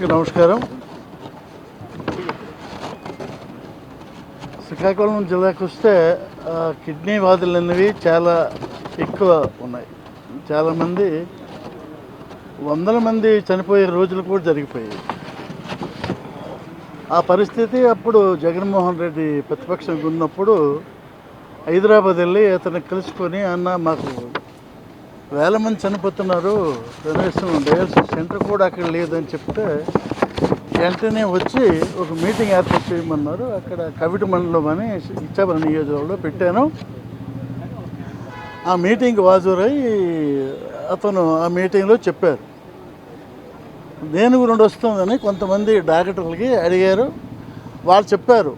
అందరికీ నమస్కారం. శ్రీకాకుళం జిల్లాకు వస్తే కిడ్నీ వ్యాధులు అనేవి చాలా ఎక్కువ ఉన్నాయి. చాలామంది వందల మంది చనిపోయే రోజులు కూడా జరిగిపోయాయి. ఆ పరిస్థితి అప్పుడు జగన్మోహన్ రెడ్డి ప్రతిపక్షంగా ఉన్నప్పుడు హైదరాబాద్ వెళ్ళి అతన్ని కలుసుకొని, అన్న మాకు వేల మంది చనిపోతున్నారు, కనీసం డయాలసిస్ సెంటర్ కూడా అక్కడ లేదని చెప్తే వెంటనే వచ్చి ఒక మీటింగ్ ఏర్పాటు చేయమన్నారు. అక్కడ కవిటి మండలం అని ఇచ్చాపురం నియోజకవర్గంలో పెట్టాను. ఆ మీటింగ్ హాజరై అతను ఆ మీటింగ్లో చెప్పారు, దేని గురించి వస్తుందని కొంతమంది డాక్టర్లకి అడిగారు. వాళ్ళు చెప్పారు,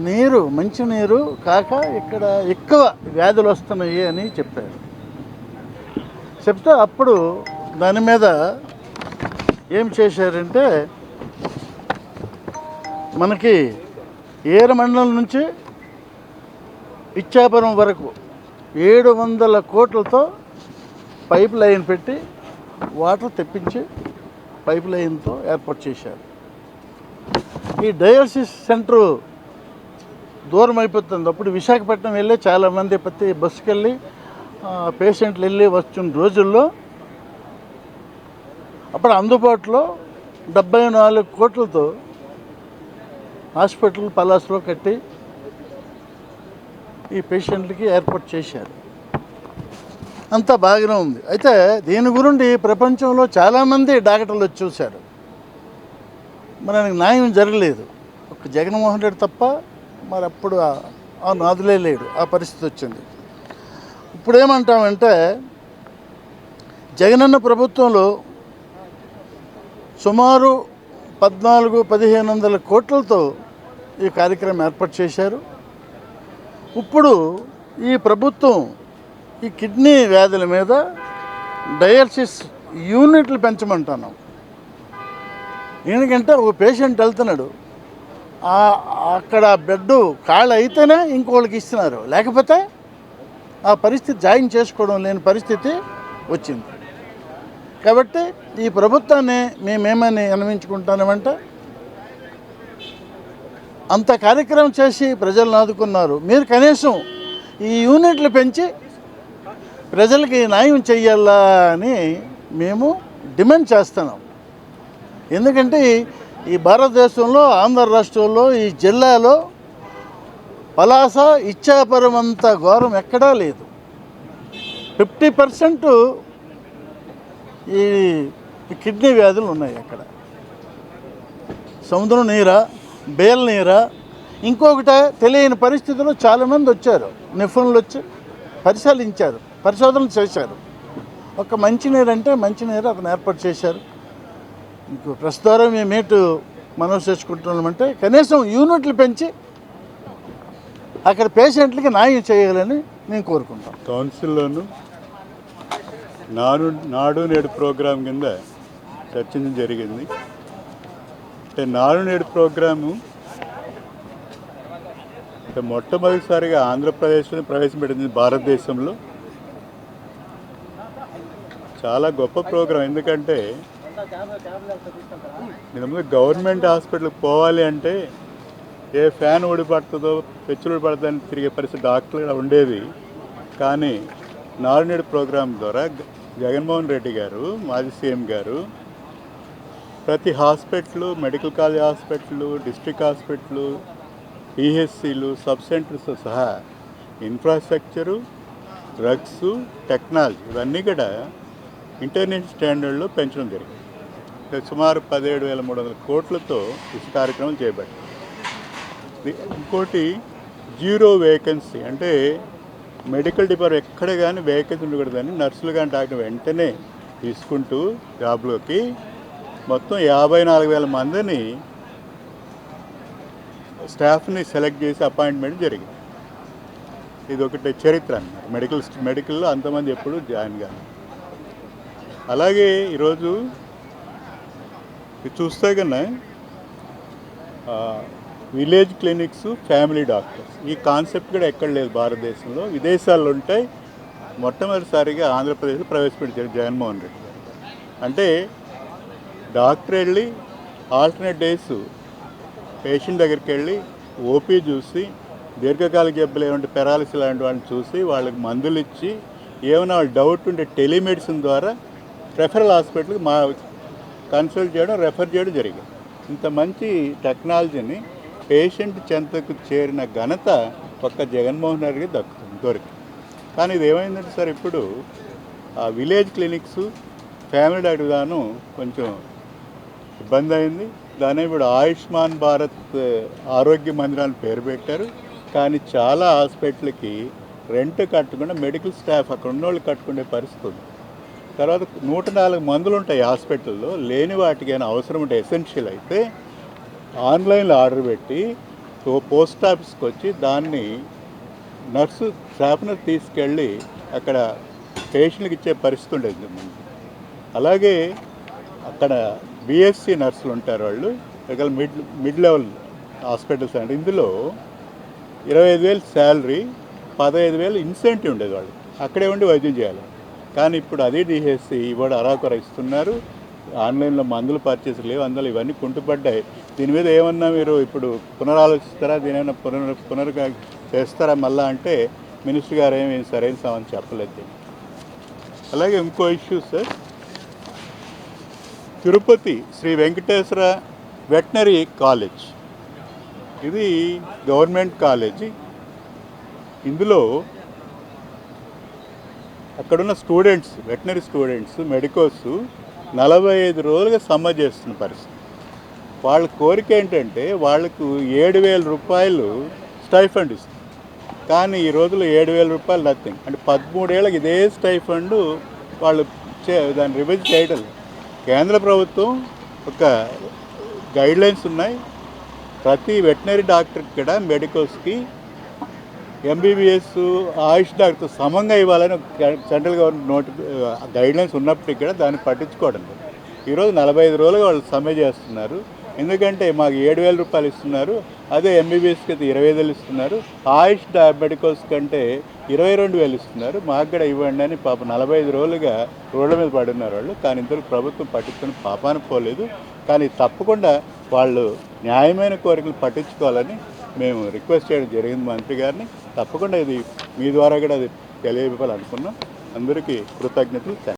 నీరు మంచి నీరు కాక ఇక్కడ ఎక్కువ వ్యాధులు వస్తున్నాయి అని చెప్పారు. చెప్తే అప్పుడు దాని మీద ఏం చేశారంటే, మనకి ఏర మండలం నుంచి ఇచ్చాపురం వరకు 700 కోట్లతో పైప్ లైన్ పెట్టి వాటర్ తెప్పించి పైప్ లైన్తో ఏర్పాటు చేశారు. ఈ డయాలసిస్ సెంటరు దూరం అయిపోతుంది. అప్పుడు విశాఖపట్నం వెళ్ళి చాలామంది ప్రతి బస్సుకి వెళ్ళి పేషెంట్లు వెళ్ళి వచ్చిన రోజుల్లో అప్పుడు అందుబాటులో 74 కోట్లతో హాస్పిటల్ పలాస్లో కట్టి ఈ పేషెంట్లకి ఏర్పాటు చేశారు. అంతా బాగానే ఉంది. అయితే దీని గురించి ప్రపంచంలో చాలామంది డాక్టర్లు వచ్చి చూశారు. మనకి న్యాయం జరగలేదు. ఒక జగన్మోహన్ రెడ్డి తప్ప మరి అప్పుడు ఆ నాదులే లేడు. ఆ పరిస్థితి వచ్చింది. ఇప్పుడు ఏమంటామంటే, జగనన్న ప్రభుత్వంలో సుమారు 1400-1500 కోట్లతో ఈ కార్యక్రమం ఏర్పాటు చేశారు. ఇప్పుడు ఈ ప్రభుత్వం ఈ కిడ్నీ వ్యాధుల మీద డయాలసిస్ యూనిట్లు పెంచమంటున్నాం. ఎందుకంటే ఒక పేషెంట్ వెళ్తున్నాడు, అక్కడ బెడ్ ఖాళీ అయితేనే ఇంకోళ్ళకి ఇస్తున్నారు, లేకపోతే ఆ పరిస్థితి జాయిన్ చేసుకోవడం లేని పరిస్థితి వచ్చింది. కాబట్టి ఈ ప్రభుత్వాన్ని మేమేమని అన్వయించుకుంటామంటే, అంత కార్యక్రమం చేసి ప్రజలను ఆదుకున్నారు, మీరు కనీసం ఈ యూనిట్లు పెంచి ప్రజలకి న్యాయం చెయ్యాలా అని మేము డిమాండ్ చేస్తున్నాం. ఎందుకంటే ఈ భారతదేశంలో ఆంధ్ర రాష్ట్రంలో ఈ జిల్లాలో పలాస ఇచ్చాపురం అంత ఘోరం ఎక్కడా లేదు. 50% ఈ కిడ్నీ వ్యాధులు ఉన్నాయి అక్కడ. సముద్రం నీరా, బేల్ నీరా, ఇంకొకటి తెలియని పరిస్థితుల్లో చాలామంది వచ్చారు, నిపుణులు వచ్చి పరిశీలించారు, పరిశోధనలు చేశారు. ఒక మంచినీరు అంటే మంచినీరు అతను ఏర్పాటు చేశారు. ఇంకో ప్రస్తుతం మేమేటు మనవి చేసుకుంటున్నామంటే, కనీసం యూనిట్లు పెంచి అక్కడ పేషెంట్లకి న్యాయం చేయాలని మేము కోరుకుంటాం. కౌన్సిల్లోనూ నాడు నేడు ప్రోగ్రాం కింద చర్చించడం జరిగింది. అంటే నాడు నేడు ప్రోగ్రాము మొట్టమొదటిసారిగా ఆంధ్రప్రదేశ్లో ప్రవేశపెట్టింది భారతదేశంలో. చాలా గొప్ప ప్రోగ్రాం. ఎందుకంటే గవర్నమెంట్ హాస్పిటల్కి పోవాలి అంటే ఏ ఫ్యాన్ ఊడిపడుతుందో పెచ్చులు ఊడిపడుతుందని తిరిగే పరిస్థితి డాక్టర్లు ఉండేది. కానీ నాడు నేడు ప్రోగ్రాం ద్వారా జగన్మోహన్ రెడ్డి గారు, మాజీ సీఎం గారు, ప్రతి hospital, medical college hospital, district hospital, పిహెచ్సిలు, సబ్ సెంటర్స్తో సహా ఇన్ఫ్రాస్ట్రక్చరు, డ్రగ్స్, టెక్నాలజీ ఇవన్నీ కూడా ఇంటర్నేషనల్ స్టాండర్డ్లో పెంచడం జరిగింది. సుమారు 17,300 కోట్లతో ఈ కార్యక్రమం చేపట్టింది. ఇంకోటి జీరో వేకెన్సీ, అంటే మెడికల్ డిపార్ట్మెంట్ ఎక్కడ కానీ వేకెన్సీ ఉండకూడదని నర్సులు కానీ డాక్టర్ వెంటనే తీసుకుంటూ జాబ్లోకి మొత్తం 54,000 మందిని స్టాఫ్ని సెలెక్ట్ చేసి అపాయింట్మెంట్ జరిగింది. ఇది ఒకటి చరిత్ర అన్నమాట. మెడికల్లో అంతమంది ఎప్పుడు జాయిన్ కాదు. అలాగే ఈరోజు చూస్తే కన్నా విలేజ్ క్లినిక్స్, ఫ్యామిలీ డాక్టర్స్ ఈ కాన్సెప్ట్ కూడా ఎక్కడ లేదు భారతదేశంలో. విదేశాల్లో ఉంటాయి. మొట్టమొదటిసారిగా ఆంధ్రప్రదేశ్లో ప్రవేశపెట్టారు జగన్మోహన్ రెడ్డి గారు. అంటే డాక్టర్ వెళ్ళి ఆల్టర్నేట్ డేస్ పేషెంట్ దగ్గరికి వెళ్ళి ఓపీ చూసి దీర్ఘకాలిక జబ్బులు ఏమంటే పెరాలిసిస్ లాంటి వాళ్ళని చూసి వాళ్ళకి మందులు ఇచ్చి ఏమైనా వాళ్ళు డౌట్ ఉంటే టెలిమెడిసిన్ ద్వారా రెఫరల్ హాస్పిటల్కి మా కన్సల్ట్ చేయడం రెఫర్ చేయడం జరిగింది. ఇంత మంచి టెక్నాలజీని పేషెంట్ చెంతకు చేరిన ఘనత ఒక్క జగన్మోహన్ రెడ్డికి దొరికింది. కానీ ఇది ఏమైందంటే సార్, ఇప్పుడు ఆ విలేజ్ క్లినిక్స్ ఫ్యామిలీ డాక్టర్ విధానం కొంచెం ఇబ్బంది అయింది. దాని ఇప్పుడు ఆయుష్మాన్ భారత్ ఆరోగ్య మందిరాన్ని పేరు పెట్టారు. కానీ చాలా హాస్పిటల్కి రెంట్ కట్టకుండా మెడికల్ స్టాఫ్ అక్కడ ఉన్నోళ్ళు కట్టుకునే పరిస్థితి ఉంది. తర్వాత 104 మందులు ఉంటాయి హాస్పిటల్లో, లేని వాటికైనా అవసరం ఉంటే ఎసెన్షియల్ అయితే ఆన్లైన్లో ఆర్డర్ పెట్టి పోస్ట్ ఆఫీస్కి వచ్చి దాన్ని నర్సు షాప్నర్ తీసుకెళ్ళి అక్కడ పేషెంట్కి ఇచ్చే పరిస్థితి ఉండేది ముందు. అలాగే అక్కడ బిఎస్సి నర్సులు ఉంటారు, వాళ్ళు ఇక్కడ మిడ్ లెవెల్ హాస్పిటల్స్ అంటే ఇందులో 25,000 శాలరీ, 15,000 ఇన్సెంటివ్ ఉండేది. వాళ్ళు అక్కడే ఉండి వైద్యం చేయాలి. కానీ ఇప్పుడు అది తీసేసి ఇవాడు అరాకొర ఇస్తున్నారు. ఆన్లైన్లో మందులు పర్చేస్ లేవు, అందులో ఇవన్నీ కుంటుపడ్డాయి. దీని మీద ఏమన్నా మీరు ఇప్పుడు పునరాలోచిస్తారా, దీని ఏమన్నా పునర్ చేస్తారా మళ్ళా అంటే మినిస్టర్ గారు ఏమి సరైన సమాధానం చెప్పలేదు. అలాగే ఇంకో issue sir, Tirupati Sri Venkateswara veterinary college, ఇది గవర్నమెంట్ కాలేజీ. ఇందులో అక్కడున్న స్టూడెంట్స్, వెటనరీ స్టూడెంట్స్, మెడికోస్ 45 రోజులుగా సమ్మె చేస్తున్న పరిస్థితి. వాళ్ళ కోరిక ఏంటంటే వాళ్ళకు 7,000 రూపాయలు స్టైఫండ్ ఇస్తుంది. కానీ ఈ రోజులో 7,000 రూపాయలు నథింగ్. అంటే 13 ఏళ్ళకి ఇదే స్టైఫండ్ వాళ్ళు దాన్ని రివైజ్ చేయడం. కేంద్ర ప్రభుత్వం ఒక గైడ్లైన్స్ ఉన్నాయి, ప్రతి వెటనరీ డాక్టర్కి కూడా మెడికోస్కి ఎంబీబీఎస్ ఆయుష్ డాక్టర్ సమంగా ఇవ్వాలని సెంట్రల్ గవర్నమెంట్ గైడ్లైన్స్ ఉన్నప్పటికీ కూడా దాన్ని పట్టించుకోవడం లేదు. ఈరోజు 45 రోజులుగా వాళ్ళు సమ్మె చేస్తున్నారు. ఎందుకంటే మాకు 7,000 రూపాయలు ఇస్తున్నారు, అదే ఎంబీబీఎస్కి అయితే 20,000 ఇస్తున్నారు, ఆయుష్ మెడికోస్ కంటే 22,000 ఇస్తున్నారు, మాకు కూడా ఇవ్వండి అని పాప 45 రోజులుగా రోడ్ల మీద పడున్నారు వాళ్ళు. కానీ ఇంతవరకు ప్రభుత్వం పట్టించుకుని పాపాన పోలేదు. కానీ తప్పకుండా వాళ్ళు న్యాయమైన కోరికలు పట్టించుకోవాలని మేము రిక్వెస్ట్ చేయడం జరిగింది మంత్రి గారిని. తప్పకుండా ఇది మీ ద్వారా కూడా అది తెలియజేయాలనుకున్నాం. అందరికీ కృతజ్ఞతలు.